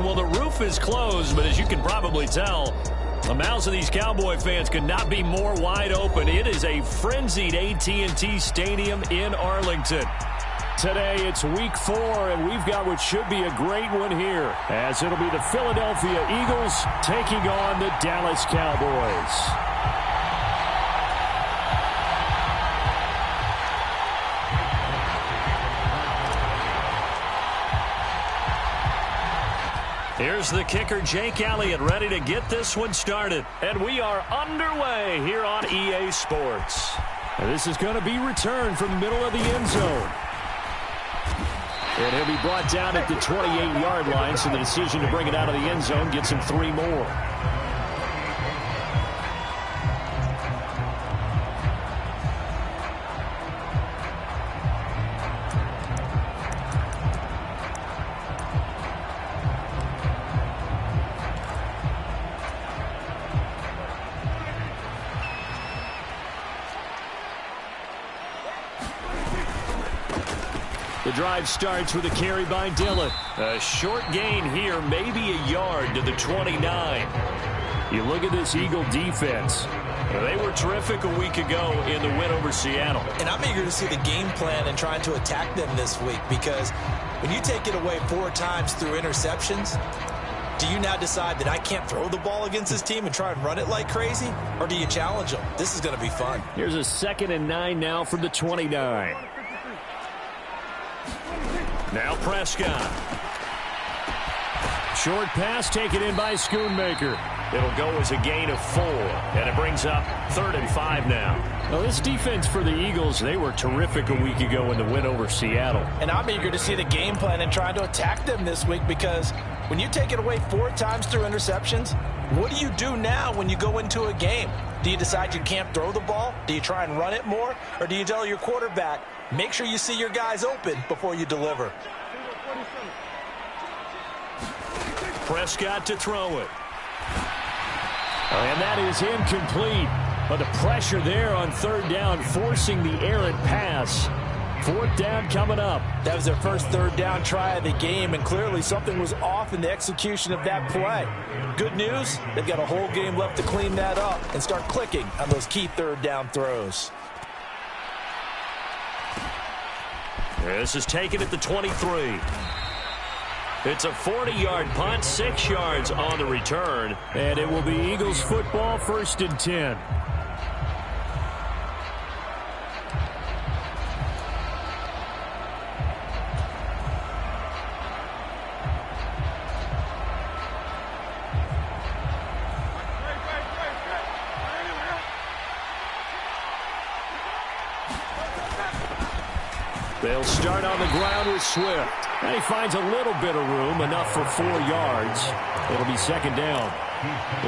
Well, the roof is closed, but as you can probably tell, the mouths of these Cowboy fans could not be more wide open. It is a frenzied AT&T Stadium in Arlington. Today, it's week 4, and we've got what should be a great one here, as it'll be the Philadelphia Eagles taking on the Dallas Cowboys. Here's the kicker, Jake Elliott, ready to get this one started. And we are underway here on EA Sports. And this is going to be returned from the middle of the end zone. And he'll be brought down at the 28-yard line, so the decision to bring it out of the end zone gets him 3 more. The drive starts with a carry by Dillon. A short gain here, maybe a yard to the 29. You look at this Eagle defense. They were terrific a week ago in the win over Seattle. And I'm eager to see the game plan and trying to attack them this week, because when you take it away 4 times through interceptions, do you now decide that I can't throw the ball against this team and try and run it like crazy? Or do you challenge them? This is going to be fun. Here's a 2nd and 9 now from the 29. Now Prescott. Short pass taken in by Schoonmaker. It'll go as a gain of 4, and it brings up 3rd and 5 now. Well, this defense for the Eagles, they were terrific a week ago in the win over Seattle. And I'm eager to see the game plan and try to attack them this week, because when you take it away 4 times through interceptions, what do you do now when you go into a game? Do you decide you can't throw the ball? Do you try and run it more? Or do you tell your quarterback, make sure you see your guys open before you deliver? Prescott to throw it. And that is incomplete. But the pressure there on 3rd down, forcing the errant pass. 4th down coming up. That was their first 3rd down try of the game, and clearly something was off in the execution of that play. Good news, they've got a whole game left to clean that up and start clicking on those key 3rd down throws. This is taken at the 23. It's a 40-yard punt, 6 yards on the return, and it will be Eagles football, 1st and 10. They'll start on the ground with Swift. And he finds a little bit of room, enough for 4 yards. It'll be 2nd down.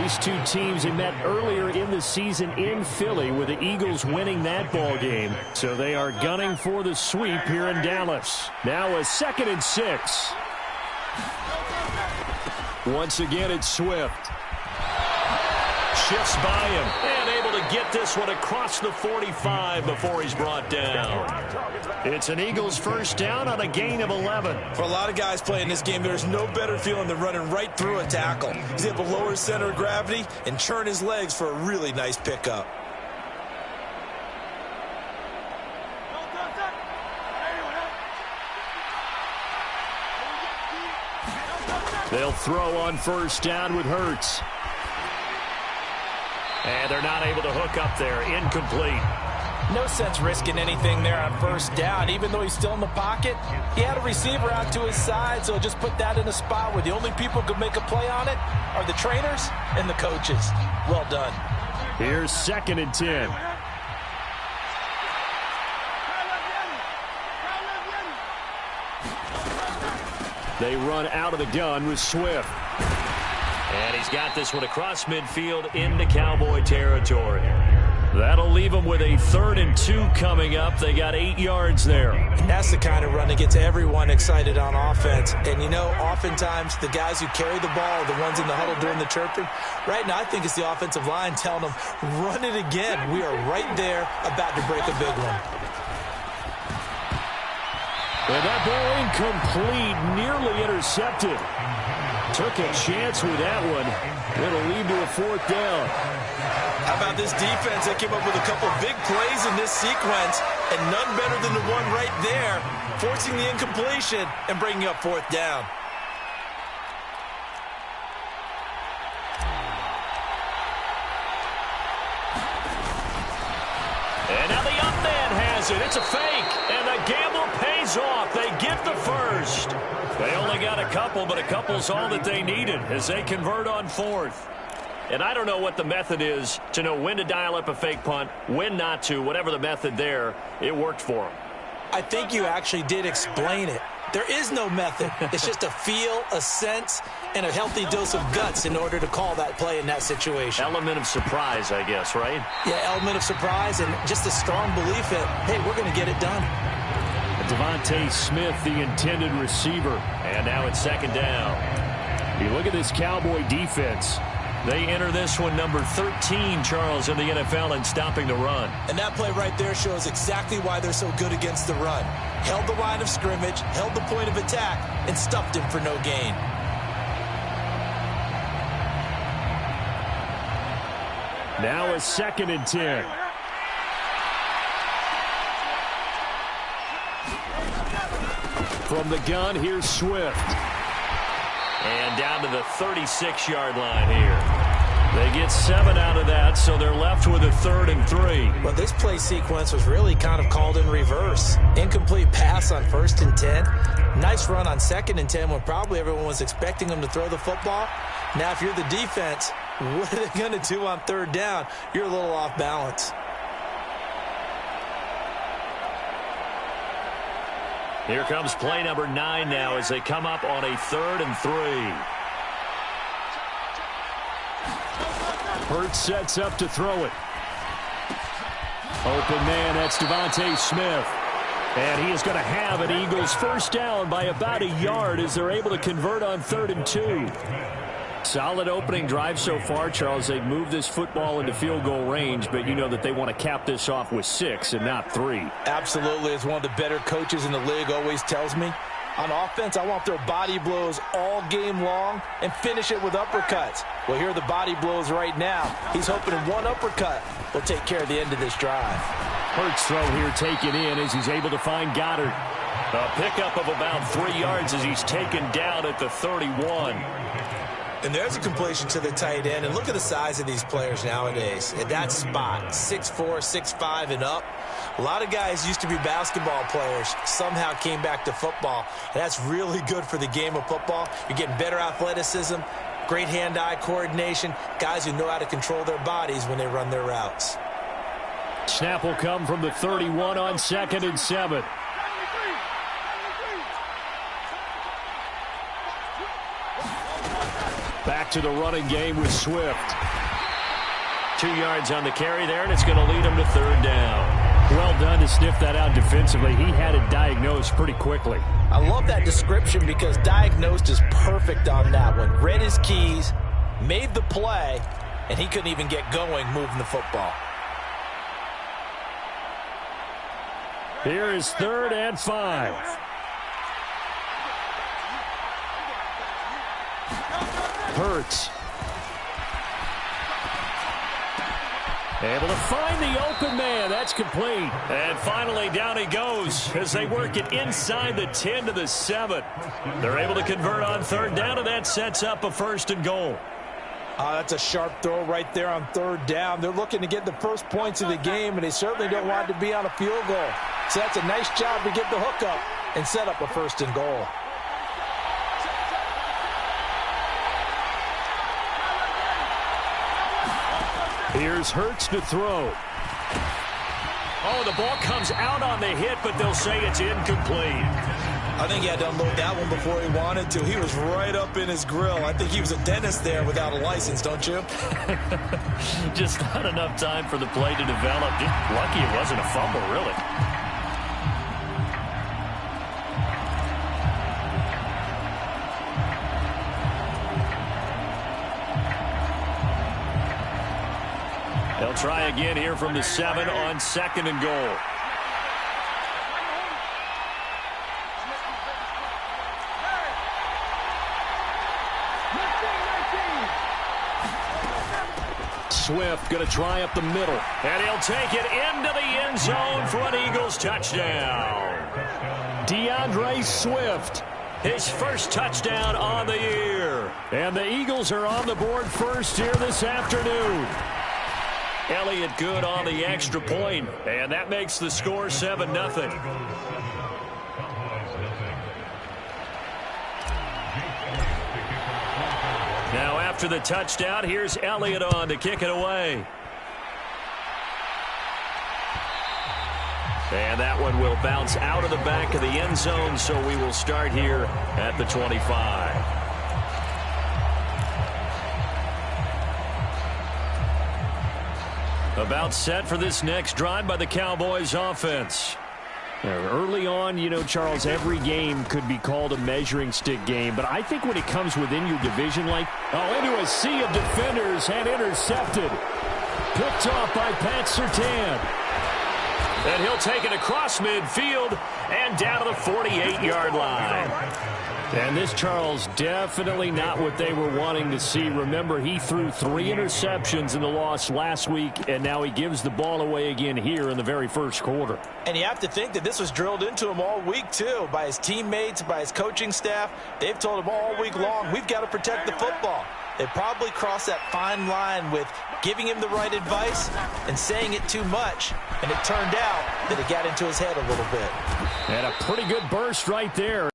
These 2 teams, they met earlier in the season in Philly, with the Eagles winning that ball game. So they are gunning for the sweep here in Dallas. Now a 2nd and 6. Once again, it's Swift. Shifts by him and able to get this one across the 45 before he's brought down. It's an Eagles 1st down on a gain of 11. For a lot of guys playing this game, there's no better feeling than running right through a tackle. He's able to lower his center of gravity and churn his legs for a really nice pickup. They'll throw on 1st down with Hurts. And they're not able to hook up there. Incomplete. No sense risking anything there on 1st down. Even though he's still in the pocket, he had a receiver out to his side, so just put that in a spot where the only people who could make a play on it are the trainers and the coaches. Well done. Here's 2nd and 10. They run out of the gun with Swift. And he's got this one across midfield into Cowboy territory. That'll leave them with a 3rd and 2 coming up. They got 8 yards there. And that's the kind of run that gets everyone excited on offense. And, you know, oftentimes the guys who carry the ball are the ones in the huddle doing the chirping. Right now, I think it's the offensive line telling them, run it again. We are right there about to break a big one. And that ball incomplete, nearly intercepted. Took a chance with that one. It'll lead to a 4th down. How about this defense? They came up with a couple big plays in this sequence, and none better than the one right there, forcing the incompletion and bringing up 4th down. And now the up man has it. It's a fake, and the gamble pays off. They get the first. They only got a couple, but a couple's all that they needed as they convert on 4th. And I don't know what the method is to know when to dial up a fake punt, when not to, whatever the method there, it worked for them. I think you actually did explain it. There is no method. It's just a feel, a sense, and a healthy dose of guts in order to call that play in that situation. Element of surprise, I guess, right? Yeah, element of surprise and just a strong belief that, hey, we're going to get it done. Devontae Smith, the intended receiver. And now it's 2nd down. You look at this Cowboy defense. They enter this one number 13, Charles, in the NFL in stopping the run. And that play right there shows exactly why they're so good against the run. Held the line of scrimmage, held the point of attack, and stuffed him for no gain. Now a 2nd and 10. From the gun, here's Swift. And down to the 36-yard line here. They get 7 out of that, so they're left with a 3rd and 3. Well, this play sequence was really kind of called in reverse. Incomplete pass on 1st and 10. Nice run on 2nd and 10 when probably everyone was expecting them to throw the football. Now, if you're the defense, what are they going to do on 3rd down? You're a little off balance. Here comes play number 9 now as they come up on a 3rd and 3. Hurts sets up to throw it. Open man, that's Devontae Smith. And he is going to have an Eagles first down by about a yard as they're able to convert on 3rd and 2. Solid opening drive so far, Charles. They've moved this football into field goal range, but you know that they want to cap this off with 6 and not 3. Absolutely. As one of the better coaches in the league always tells me, on offense, I want their body blows all game long and finish it with uppercuts. Well, here are the body blows right now. He's hoping one uppercut will take care of the end of this drive. Hurts throw here taken in as he's able to find Goddard. A pickup of about 3 yards as he's taken down at the 31. And there's a completion to the tight end. And look at the size of these players nowadays. At that spot, 6'4", 6'5", and up. A lot of guys used to be basketball players, somehow came back to football. And that's really good for the game of football. You're getting better athleticism, great hand-eye coordination, guys who know how to control their bodies when they run their routes. Snap will come from the 31 on 2nd and 7. Back to the running game with Swift. 2 yards on the carry there, and it's going to lead him to 3rd down. Well done to sniff that out defensively. He had it diagnosed pretty quickly. I love that description because diagnosed is perfect on that one. Read his keys, made the play, and he couldn't even get going moving the football. Here is 3rd and 5. Hurts. Able to find the open man. That's complete. And finally, down he goes as they work it inside the 10 to the 7. They're able to convert on 3rd down, and that sets up a 1st and goal. That's a sharp throw right there on 3rd down. They're looking to get the first points of the game, and they certainly don't want it to be on a field goal. So that's a nice job to get the hook up and set up a 1st and goal. Here's Hurts to throw. Oh, the ball comes out on the hit, but they'll say it's incomplete. I think he had to unload that one before he wanted to. He was right up in his grill. I think he was a dentist there without a license, don't you? Just not enough time for the play to develop. Just lucky it wasn't a fumble, really. They'll try again here from the 7 on 2nd and goal. Swift going to try up the middle. And he'll take it into the end zone for an Eagles touchdown. Swift, his first touchdown on the year. And the Eagles are on the board first here this afternoon. Elliott good on the extra point, and that makes the score 7-0. Now after the touchdown, here's Elliott on to kick it away. And that one will bounce out of the back of the end zone, so we will start here at the 25. About set for this next drive by the Cowboys offense. Early on, you know, Charles, every game could be called a measuring stick game, but I think when it comes within your division, like, into a sea of defenders and intercepted. Picked off by Pat Surtain. And he'll take it across midfield and down to the 48-yard line. And this, Charles, definitely not what they were wanting to see. Remember, he threw 3 interceptions in the loss last week, and now he gives the ball away again here in the very first quarter. And you have to think that this was drilled into him all week, too, by his teammates, by his coaching staff. They've told him all week long, we've got to protect the football. They probably crossed that fine line with giving him the right advice and saying it too much. And it turned out that it got into his head a little bit. And a pretty good burst right there.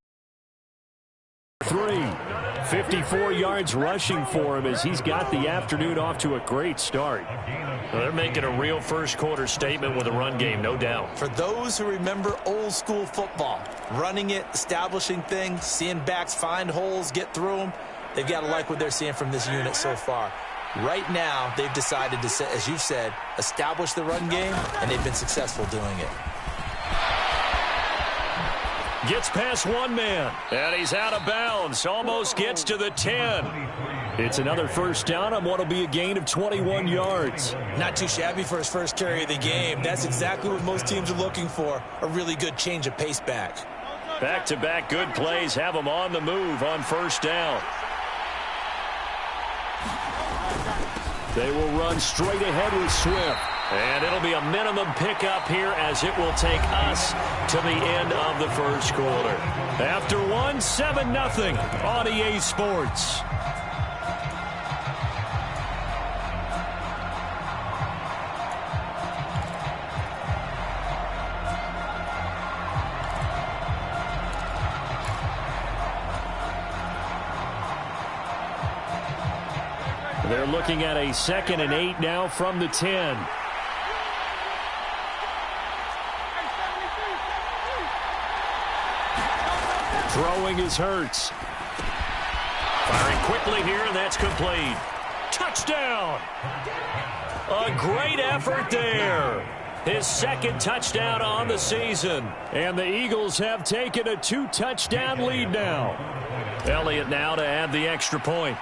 54 yards rushing for him as he's got the afternoon off to a great start. Well, they're making a real first quarter statement with a run game, no doubt. For those who remember old school football, running it, establishing things, seeing backs find holes, get through them, they've got to like what they're seeing from this unit so far. Right now, they've decided to, as you've said, establish the run game, and they've been successful doing it. Gets past one man, and he's out of bounds. Almost gets to the 10. It's another first down on what will be a gain of 21 yards. Not too shabby for his first carry of the game. That's exactly what most teams are looking for, a really good change of pace back. Back-to-back good plays have him on the move on first down. They will run straight ahead with Swift. And it'll be a minimum pickup here as it will take us to the end of the first quarter. After 7-0 on EA Sports. They're looking at a 2nd and 8 now from the 10. Throwing is Hurts. Firing quickly here, and that's complete. Touchdown! A great effort there. His 2nd touchdown on the season. And the Eagles have taken a 2-touchdown lead now. Elliott now to add the extra point.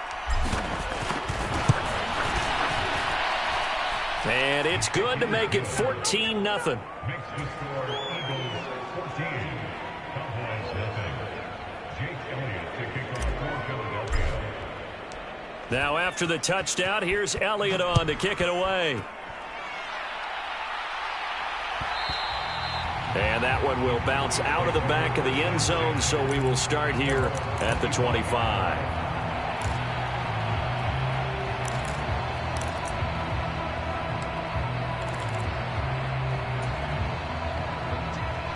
And it's good to make it 14-0. Now after the touchdown, here's Elliott on to kick it away. And that one will bounce out of the back of the end zone, so we will start here at the 25.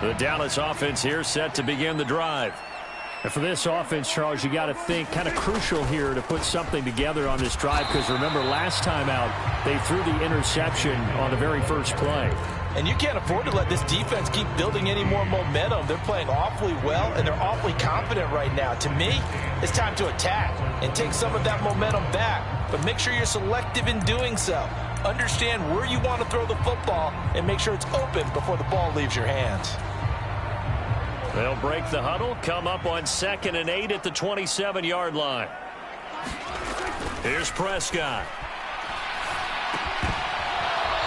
The Dallas offense here set to begin the drive. And for this offense, Charles, you got to think kind of crucial here to put something together on this drive, because remember last time out they threw the interception on the very first play. And you can't afford to let this defense keep building any more momentum. They're playing awfully well, and they're awfully confident right now. To me, it's time to attack and take some of that momentum back. But make sure you're selective in doing so. Understand where you want to throw the football and make sure it's open before the ball leaves your hands. They'll break the huddle, come up on 2nd and 8 at the 27-yard line. Here's Prescott.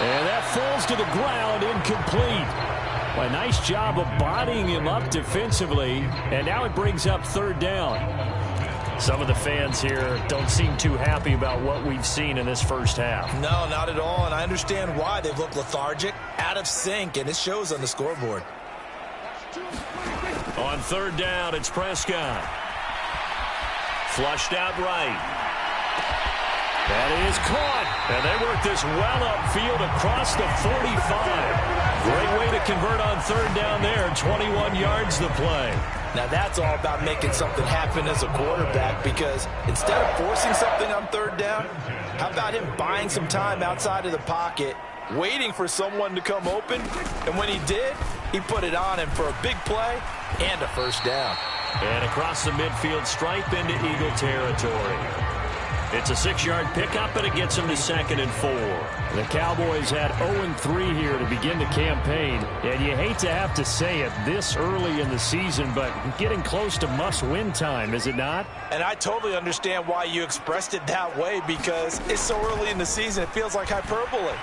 And that falls to the ground, incomplete. A nice job of bodying him up defensively, and now it brings up 3rd down. Some of the fans here don't seem too happy about what we've seen in this first half. No, not at all, and I understand why. They've looked lethargic, out of sync, and it shows on the scoreboard. On third down, it's Prescott. Flushed out right. That is caught. And they work this well upfield across the 45. Great way to convert on third down there. 21 yards the play. Now that's all about making something happen as a quarterback, because instead of forcing something on third down, how about him buying some time outside of the pocket, waiting for someone to come open, and when he did, he put it on him for a big play and a first down. And across the midfield stripe into Eagle territory. It's a 6-yard pickup, and it gets him to 2nd and 4. The Cowboys had 0-3 here to begin the campaign, and you hate to have to say it this early in the season, but getting close to must-win time, is it not? And I totally understand why you expressed it that way, because it's so early in the season, it feels like hyperbole.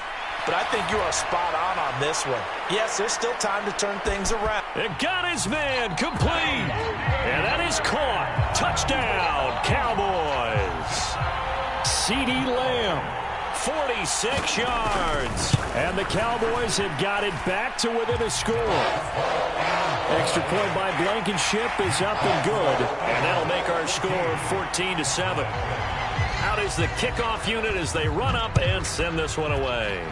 But I think you are spot on this one. Yes, there's still time to turn things around. It got his man complete. And that is caught. Touchdown, Cowboys. CeeDee Lamb, 46 yards. And the Cowboys have got it back to within a score. Extra point by Blankenship is up and good. And that'll make our score 14-7. Out is the kickoff unit as they run up and send this one away.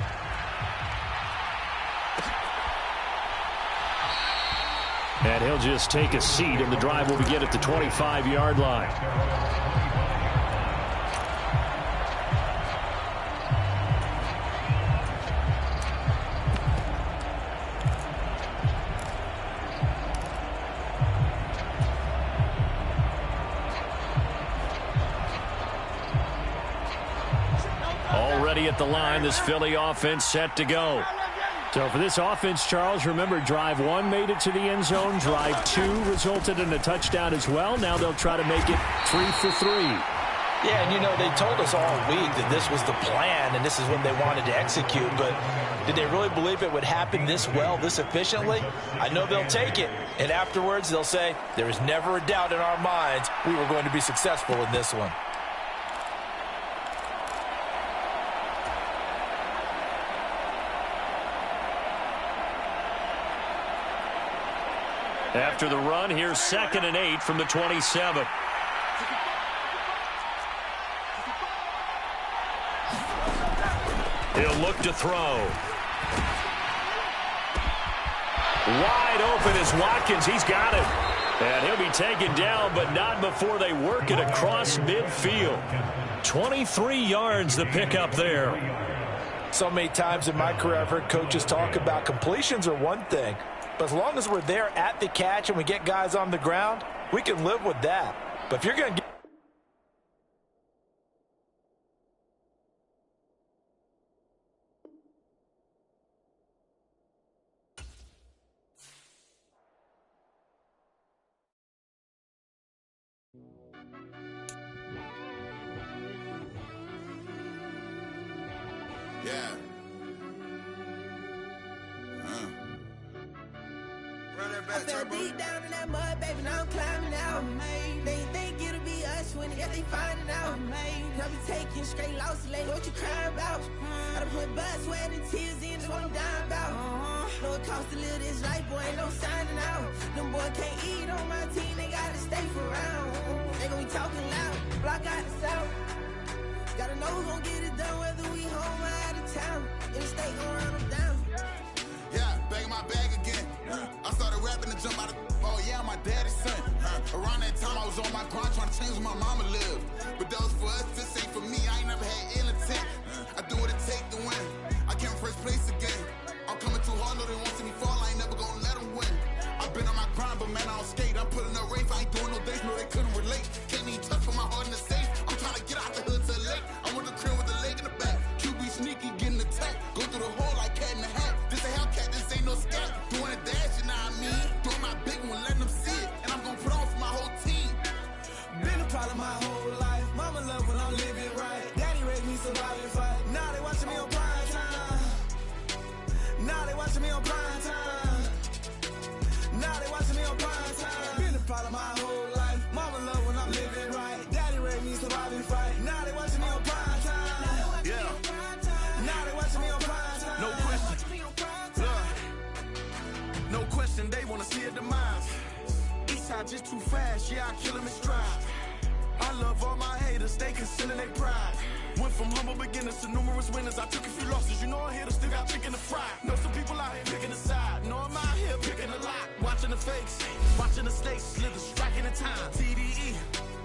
And he'll just take a seat, and the drive will begin at the 25-yard line. Already at the line, this Philly offense set to go. So for this offense, Charles, remember, drive 1 made it to the end zone. Drive 2 resulted in a touchdown as well. Now they'll try to make it 3 for 3. Yeah, and you know, they told us all week that this was the plan and this is what they wanted to execute, but did they really believe it would happen this well, this efficiently? I know they'll take it, and afterwards they'll say, there is never a doubt in our minds we were going to be successful in this one. After the run, here's 2nd and 8 from the 27. He'll look to throw. Wide open is Watkins. He's got it. And he'll be taken down, but not before they work it across midfield. 23 yards the pickup there. So many times in my career, I've heard coaches talk about completions are one thing. But as long as we're there at the catch and we get guys on the ground, we can live with that. But if you're going to get... Yeah. I fell deep down in that mud, baby, now I'm climbing out. They think it'll be us when they finding out. I be taking straight losses, lady, what you crying about? I done put blood, sweat, and tears in, that's what I'm dying about. Know it costs to live this life, boy, ain't no signing out. Them boys can't eat on my team, they gotta stay for round. They gon' be talking loud, block out the south. Gotta know who's gon' get it done, whether we home or out of town. In the state, gon' run them down. Yeah, back in my bag again. I started rapping to jump out of, oh yeah, my daddy's son. Around that time I was on my grind trying to change where my mama lived. But that was for us, this ain't for me, I ain't never had ill intent. I do what it take to win, I came first place again. I'm coming too hard, no they won't see me fall, I ain't never gonna let them win. I've been on my grind, but man I don't skate, I'm putting up race, I ain't doing no days, no they couldn't relate. Can't even touch for my heart in the safe, I'm trying to get out the hood to the lake. I'm with the crib with the leg in the back, QB sneaky, getting attacked. Go through the hole like cat in the hat, this a Hellcat, this ain't no scat. Doing a dash, you know what I mean? Doing my big one, letting them see it, and I'm gonna put on for my whole team. Been a problem my whole life. Mama love when I'm living right. Daddy raised me survive and fight. Now they watching me on prime time. Now they watching me on prime time. Now they watching me on prime time. ride just too fast, yeah, I kill him in stride. I love all my haters, they concealing their pride. Went from humble beginners to numerous winners. I took a few losses, you know I haters still got chicken to fry. Know some people out here picking a side, know I'm out here picking a lot. Watching the fakes, watching the stakes, slither, striking the time. TDE,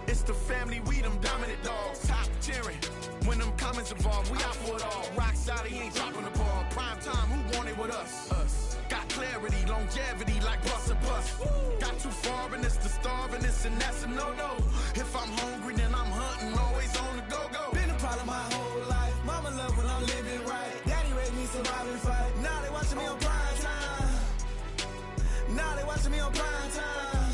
it's the family, we them dominant dogs. Top tiering, when them comments involved, we out for it all. Rock solid, he ain't dropping the ball. Prime time, who want it with us? Us. Got clarity, longevity like bus and bus. Got too far and it's the starving, this and that's a no-no. If I'm hungry, then I'm hunting, always on the go-go. Been a problem my whole life. Mama love when I'm living right. Daddy raised me survive and fight. Now they watching me on prime time. Now they watching me on prime time.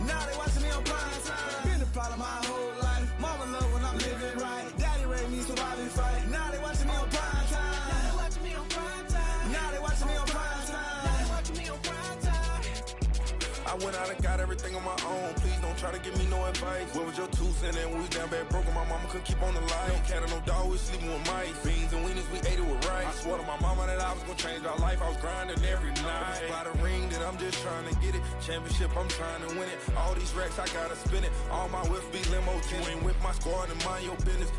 Now they watching me on prime time. Been a problem my whole life. Mama love when I'm living right. Daddy raised me survive and fight. Now they watching me on prime time. Now they watching me on prime time. Now they watching me on prime time. Now they watching me on prime time. I went out and got everything on my own. Please don't try to give me no advice. What was your 2 cents and we was down bad broke and my mama couldn't keep on the light. No cat or no dog, we sleeping with mice. Beans and wieners, we ate it with rice. I swore to my mama that I was gonna change our life. I was grinding every night. By the ring that I'm just trying to get it. Championship, I'm trying to win it. All these racks, I gotta spin it. All my whips be limo. You ain't with my squad and mind your business.